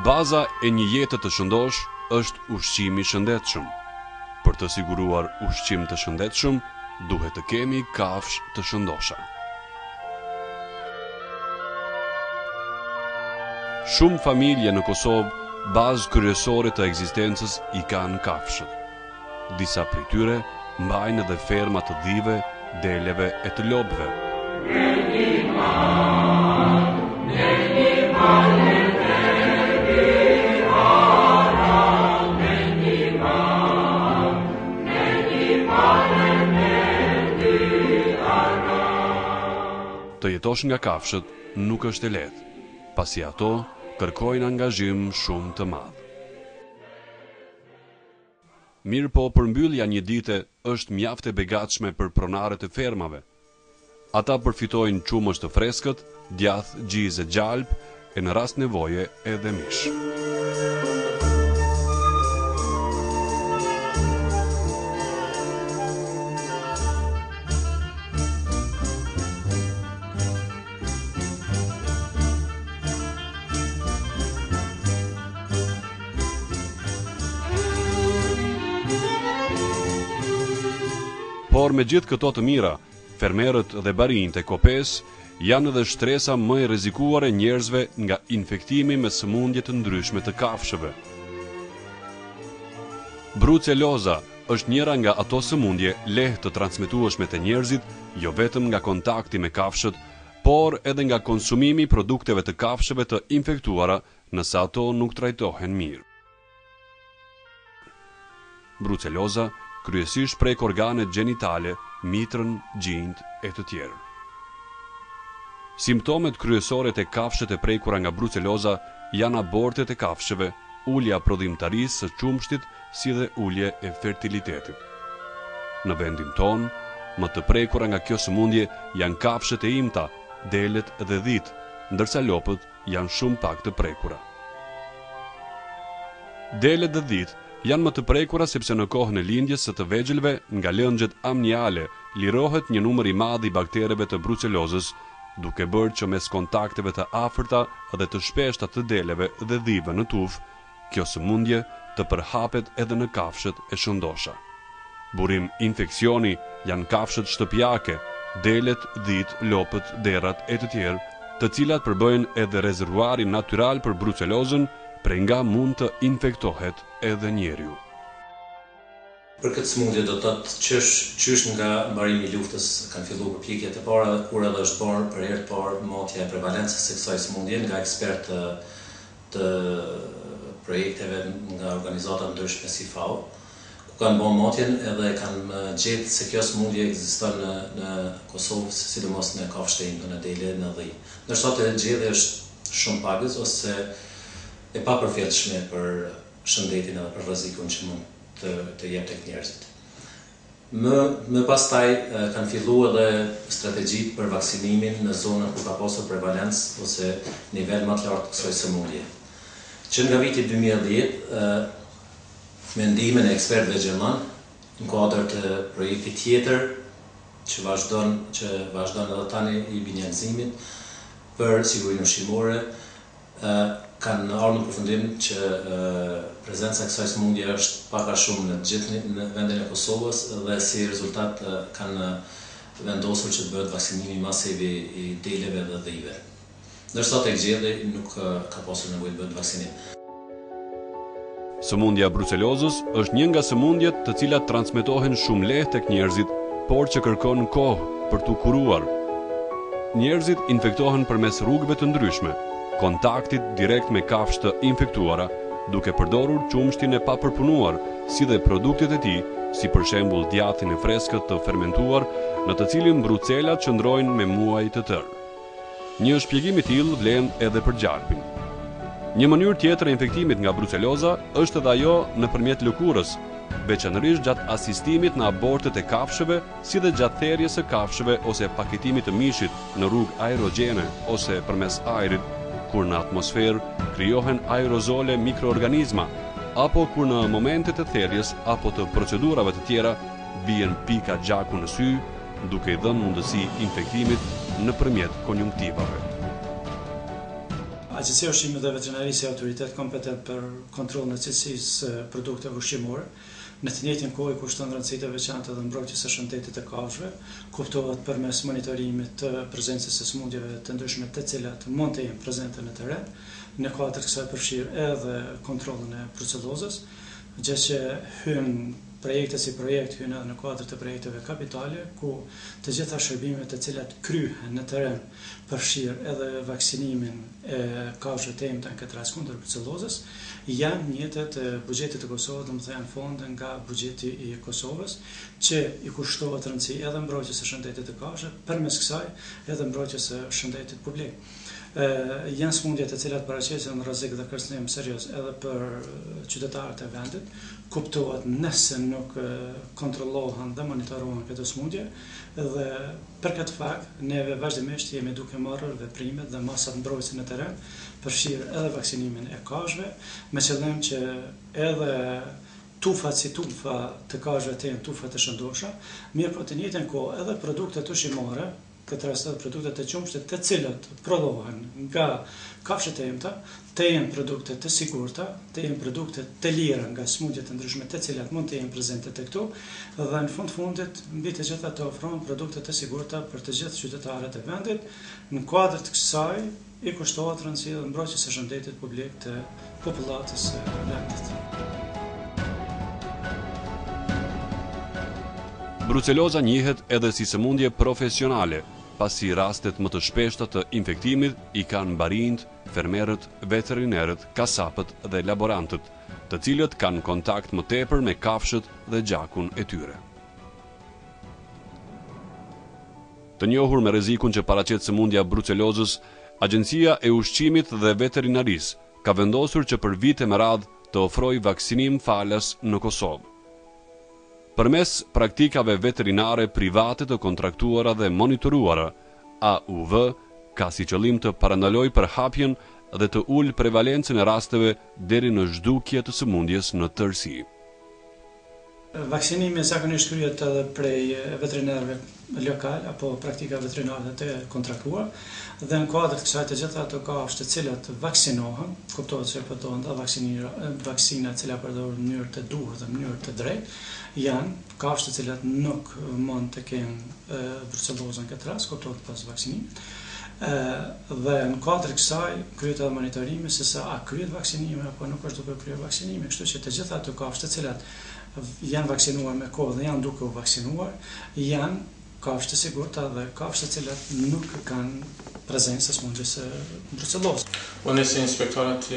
Baza e një jete të shëndosh është ushqimi i shëndetshëm. Për të siguruar ushqim të shëndetshëm, duhet të kemi kafshë të shëndosha. Shumë familje në Kosovë, bazë kryesore të ekzistencës i kanë kafshët. Disa prej tyre mbajnë edhe ferma të dhive, deleve e të lopëve. Të jetosh nga kafshët nuk është e lehtë, pasi ato kërkojnë angazhim shumë të madh. Mirë po, përmbyllja një dite është mjaft e begatshme për pronarët e fermave. Ata përfitojnë qumësh të freskët, djath, gjizë, gjalp e në rast nevoje edhe mish. Por me gjithë këto të mira, fermerët dhe barinjtë e Kopes janë edhe shtresa më e rrezikuar e njerëzve nga infektimi me sëmundje të ndryshme të kafshëve. Bruceloza është njëra nga ato sëmundje lehtë të transmetueshme te njerëzit, jo vetëm nga kontakti me kafshët, por edhe nga konsumimi i produkteve të kafshëve të infektuara nëse ato nuk trajtohen mirë. Bruceloza kryesisht prek organet gjenitale, mitrën, gjinjt e të tjerë. Simptomet kryesore të kafshët e prekura nga bruceloza janë abortet e kafshëve, ulja prodhimtarisë së qumshtit, si dhe ulje e fertilitetit. Në vendin tonë, më të prekura nga kjo sëmundje janë kafshët e imta, delet dhe dhit, ndërsa lopët janë shumë pak të prekura. Delet dhe dhit janë më të prekura sepse në kohën e lindjes së të vegjëlve nga lëngjet amniale lirohet një numër i madh i baktereve të brucelozës, duke bërë që mes kontakteve të afërta dhe të shpeshta të deleve dhe dhive në tufë, kjo sëmundje të përhapet edhe në kafshët e shëndosha. Burim infeksioni janë kafshët shtëpiake, delet, dhit, lopët, derrat e të tjerë, të cilat përbëjnë edhe rezervuarin natyral për brucelozën, prej nga mund të infektohet edhe njeriu. Për këtë sëmundje do të thotë qysh nga mbarimi i luftës kanë filluar përpjekjet e para, kur edhe është bërë për herë të parë motja e prevalencës së kësaj sëmundje nga ekspertë të projekteve nga organizata ndryshme si FAO, ku kanë bërë motjen edhe kanë gjetë se kjo sëmundje ekziston në Kosovë, sidomos në kafshët e imta, në dele, në dhi. Ndërsa gjendja është shumë pagës ose e papërfillshme për shëndetin edhe për rrezikun që mund të jep tek njerëzit. Më pastaj kanë filluar edhe strategjitë për vaksinimin në zonën ku ka pasur prevalencë ose nivel më të lartë të kësaj sëmundje. Që nga viti 2010, me ndihmën e ekspertëve gjerman, në kuadër të projektit tjetër që vazhdon edhe tani i binjallëzimit për sigurinë ushqimore, kanë ardhur në përfundim që prezenca e kësaj sëmundje është pak a shumë në gjithë në vendin e Kosovës dhe si rezultat kanë vendosur që të bëhet vaksinimi masiv i deleve dhe dhive. Ndërsa tek gjendja nuk ka pasur nevojë të bëhet vaksinim. Sëmundja e brucelozës është një nga sëmundjet të cilat transmetohen shumë lehtë tek njerëzit, por që kërkon kohë për t'u kuruar. Njerëzit infektohen përmes rrugëve të ndryshme, kontaktit direkt me kafshë të infektuara, duke përdorur qumshtin e papërpunuar, si dhe produktet e tij, si për shembull djathin e freskët të fermentuar, në të cilin brucelat qëndrojnë me muaj të tërë. Një shpjegim i tillë vlen edhe për gjalpin. Një mënyrë tjetër e infektimit nga bruceloza është edhe ajo nëpërmjet lëkurës, veçanërisht gjatë asistimit në abortet e kafshëve, si dhe gjatë therrjes së kafshëve ose paketimit të mishit në rrugë aerogjene ose përmes ajrit, kur në atmosferë krijohen aerozole mikroorganizma, apo kur në momentet e therrjes apo të procedurave të tjera bien pika gjaku në sy, duke I dhënë mundësi infektimit nëpërmjet konjunktivave. Agjencia e Ushqimit dhe Veterinarisë autoritet kompetent për kontrollin e cilësisë së produkteve ushqimore. Në të njëjtin kohë kushton rëndësi të veçantë dhe mbrojtjes së shëndetit të kafshëve, kuptohet përmes monitorimit të prezencës së sëmundjeve të ndryshme të cilat mund të jenë prezente në teren. Në kuadër të kësaj përfshirë edhe kontrollin e brucellozës, gjë që hyn projekte si projekt hyn edhe në kuadër të projekteve kapitale, ku të gjitha shërbimet të cilat kryhen në teren përfshirë edhe vaksinimin e kafshëve të emta në këtë rast kundër brucellozës, janë mjetet e buxhetit të Kosovës, domethënë janë fonde nga buxheti i Kosovës, që i kushtohet rëndësi edhe mbrojtjes së shëndetit të kafshëve, përmes kësaj edhe mbrojtjes së shëndetit publik. Janë sëmundje të cilat paraqiten rrezik dhe kërcënim serioz edhe për qytetarët e vendit. Kuptohet nëse nuk kontrollohen dhe monitorohen këto sëmundje, dhe për këtë fakt neve vazhdimisht jemi duke marrë veprimet dhe masat mbrojtëse në teren, përfshirë edhe vaksinimin e kafshëve, me qëllim që edhe tufat si tufa të kafshëve të jenë tufa të shëndosha, mirë po të njëjtën kohë edhe produktet ushqimore, këtë rast edhe produktet e qumshtit të cilët prodhohen nga kafshët e emta, të jenë produkte të sigurta, të jenë produkte të lira nga sëmundje të ndryshme të cilat mund të jenë prezente të këtu, dhe në fundit mbi të gjitha të ofrohen produkte të sigurta për të gjithë qytetarët e vendit. Në kuadër të kësaj i kushtohet rëndësia dhe mbrojtjes së shëndetit publik të popullatës së vendit. Brucelloza njihet edhe si sëmundje profesionale, pasi rastet më të shpeshta të infektimit i kanë barinjt, fermerët, veterinerët, kasapët dhe laborantët, të cilët kanë kontakt më tepër me kafshët dhe gjakun e tyre. Të njohur me rrezikun që paraqet sëmundja brucellozës, Agjencia e Ushqimit dhe Veterinarisë ka vendosur që për vite me radhë të ofrojë vaksinim falas në Kosovë. Përmes praktikave veterinare private të kontraktuara dhe monitoruara, AUV ka si qëllim të parandalojë përhapjen dhe të ulë prevalencën e rasteve deri në zhdukje të sëmundjes në tërësi. Vaksinimi zakonisht kryhet edhe prej veterinarëve lokal apo praktika veterinare të kontraktuar, dhe në kuadër të kësaj të gjitha ato kafshë të cilat vaksinohen, kuptohet se përdoren dhe vaksina të cilat përdoren në mënyrë të duhur dhe në mënyrë të drejtë, janë kafshë të cilat nuk mund të kenë brucellozën këtë rast, kuptohet pas vaksinimit. Dhe në kuadër të kësaj kryhet edhe monitorimi se sa a kryhet vaksinimi apo nuk është duke kryer vaksinimi, kështu që të gjitha ato kafshë të cilat janë vaksinuar me kohë dhe janë duke u vaksinuar, janë kafshë të sigurta dhe kafshë të cilat nuk kanë prezencë të sëmundjes së brucellozës. Unë si inspektorat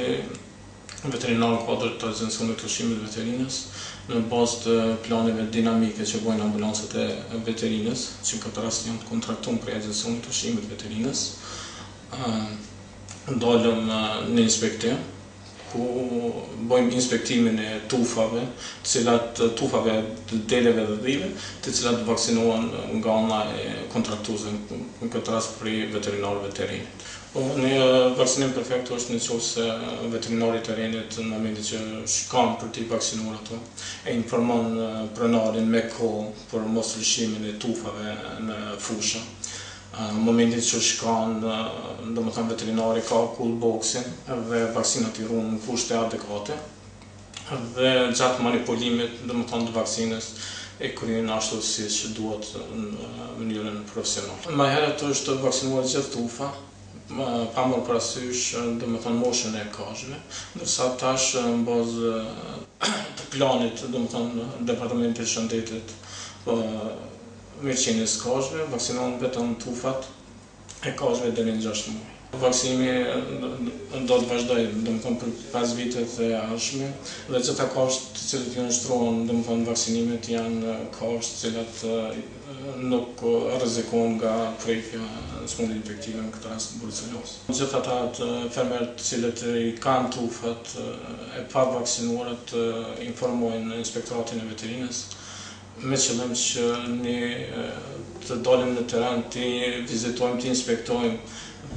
veterinar në kuadër të Agjencisë të Ushqimit të Veterinës, në bazë të planeve dinamike që bojnë ambulancët e veterinës, që në këtë rast janë kontraktuar për Agjencinë të Ushqimit të Veterinës, ndalëm në inspektim, ku bojmë inspektimin e tufave, tufave të deleve dhe dhive, të cilat vaksinohen nga ana e kontraktuesve, në këtë rast për veterinarëve të rinjt. Një vaksinim perfekt është në qoftë se veterinari të rinjt në momentin që shkon për të vaksinuar ato, e informon pronarin me kohë për mos lëshimin e tufave në fusha. Në momentin që shkon, domethënë veterinari ka cool boxin dhe vaksinat i ruhen në kushte adekuate dhe gjatë manipulimit, domethënë të vaksinës e kryen ashtu siç duhet në mënyrën profesionale. Më herët është vaksinuar gjithë tufa, pa marrë parasysh domethënë moshën e kafshëve, ndërsa tash në bazë të planit, domethënë Departamenti i Shëndetit mirëqenies kafshëve, vaksinohen vetëm tufat e kafshëve deri në 6 muaj. Vaksinimi do të vazhdojë, domethënë për 5 vitet e ardhshme, dhe gjitha kafshët të cilët janë nështrohen, domethënë vaksinimet janë kafshë të cilat nuk rrezikohen nga prekja e sëmundjeve infektive, në këtë rast brucellozë. Gjithë ata fermerët të cilët i kanë tufat e pa vaksinuara të informojnë inspektoratin e veterinës, me qëllim që ne të dalim në teren, të vizitojmë, të inspektojmë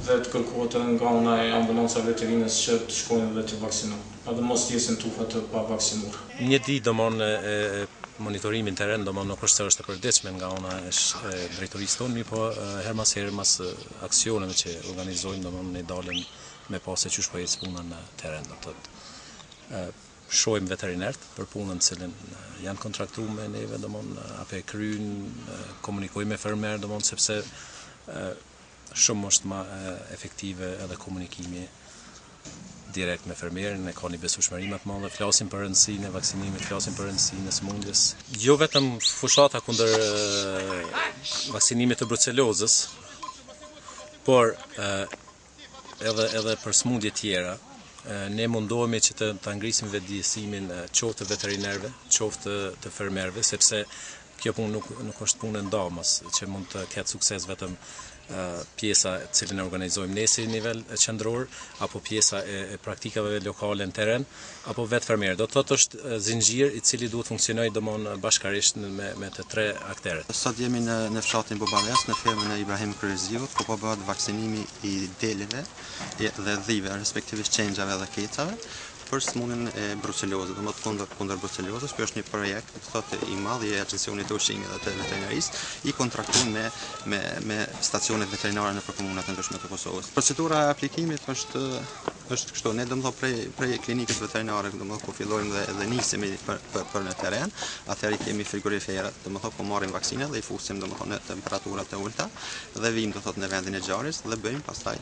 dhe të kërkohet nga ana e ambulancave veterinës që të shkojnë dhe të vaksinohen, edhe mos jesin tufat të pa vaksinuar. Një ditë domon monitorimin teren domon nuk është e përditshme nga ana e drejtorisë tonë, po her mas aksione që organizojmë domon ne dalim me pas se qysh po ecë puna në terren, do thotë. Shohim veterinert për punën cilën janë kontraktuar me neve, domthon apo e kryjnë, komunikojmë me fermer, domthon sepse shumë është më efektive edhe komunikimi direkt me fermerin, e ka një besueshmëri më të madhe, flasim për rëndësinë e vaksinimit, flasim për rëndësinë e sëmundjes. Jo vetëm fushata kundër vaksinimit të brucelozës, por edhe për sëmundje tjera. Ne mundohemi që të ngrisim vetëdijësimin qoftë të veterinerëve, qoftë të fermerëve, sepse kjo punë nuk është punë ndamës, që mund të ketë sukses vetëm pjesa cilën e organizojmë ne si nivel qendror, apo pjesa e praktikave lokale në terren, apo vetë fermerë. Do të thotë është zinxhir i cili duhet funksionojë domon bashkërisht me të tre akterët. Sot jemi në fshatin Bobales, në fermën e Ibrahim Kryeziut, ku po bëhet vaksinimi i deleve dhe dhive, respektivisht qengjave dhe kecave, për sëmundjen e brucelozës, domethënë kundër brucelozës. Ky është një projekt, do thotë, i madh i Agencionit të Ushqimit dhe të Veterinarisë, i kontraktuar me stacionet veterinare në komunat e ndryshme të Kosovës. Procedura e aplikimit është kështu, ne domethënë prej klinikës veterinare, domethënë ku fillojmë dhe nisemi për në terren, atëherë kemi frigoriferat, domethënë po marrim vaksinat dhe i fusim domethënë në temperatura të ulta dhe vim do thotë në vendin e ngjarjes dhe bëjmë pastaj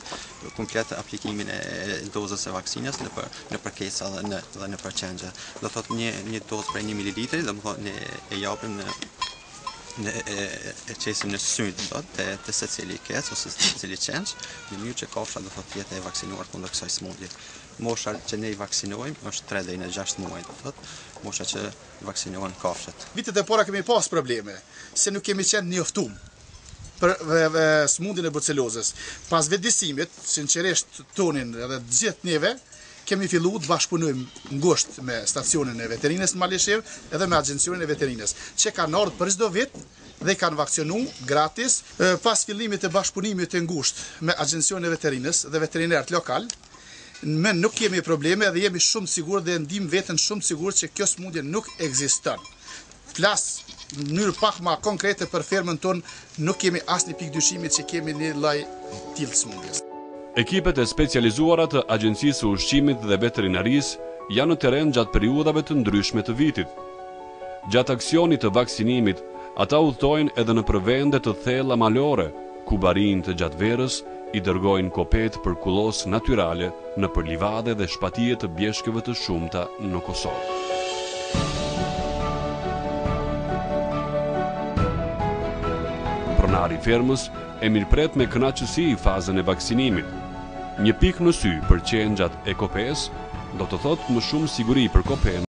komplet aplikimin e dozës së vaksinës nëpër kesa dhe në përqengje. Do thotë një dozë prej 1 ml, domethënë ne e japim e qesim në sy të secili kec ose secili qengj, në mënyrë që kafsha do thotë jetë e vaksinuar kundër kësaj sëmundje. Mosha që ne i vaksinojmë është 3 deri në 6 muaj, do thotë, mosha që vaksinohen kafshat. Vitet e para kemi pas probleme, se nuk kemi qenë njoftuar për sëmundjen e brucelozës. Pas vetëdijësimit, sinqerisht tonin edhe të gjithë neve, kemi filluar të bashkëpunojmë ngushtë me stacionin e veterinës në Malishev edhe me Agjencionin e Veterinës, që kanë ardhur për çdo vit dhe kanë vaksinuar gratis. Pas fillimit të bashkëpunimit të ngushtë me Agjencionin e Veterinës dhe veterinerët lokal, ne nuk kemi probleme dhe jemi shumë sigurt dhe ndijmë veten shumë sigurt që kjo sëmundje nuk ekziston. Flas në mënyrë pak më konkrete për fermën tonë, nuk kemi asnjë pikë dyshimi që kemi një lloj tillë sëmundjes. Ekipet e specializuara të Agjencisë së Ushqimit dhe Veterinarisë janë në terren gjatë periudhave të ndryshme të vitit. Gjatë aksionit të vaksinimit, ata udhtojnë edhe në vende të thella malore, ku barinj të gjatë verës i dërgojnë kopet për kullos natyrale në për livade dhe shpatije të bjeshkëve të shumta në Kosovë. Pronari i fermës e mirëpret me kënaqësi fazën e vaksinimit. Një pikë në sy për qengjat e kopes do të thotë më shumë siguri për kopen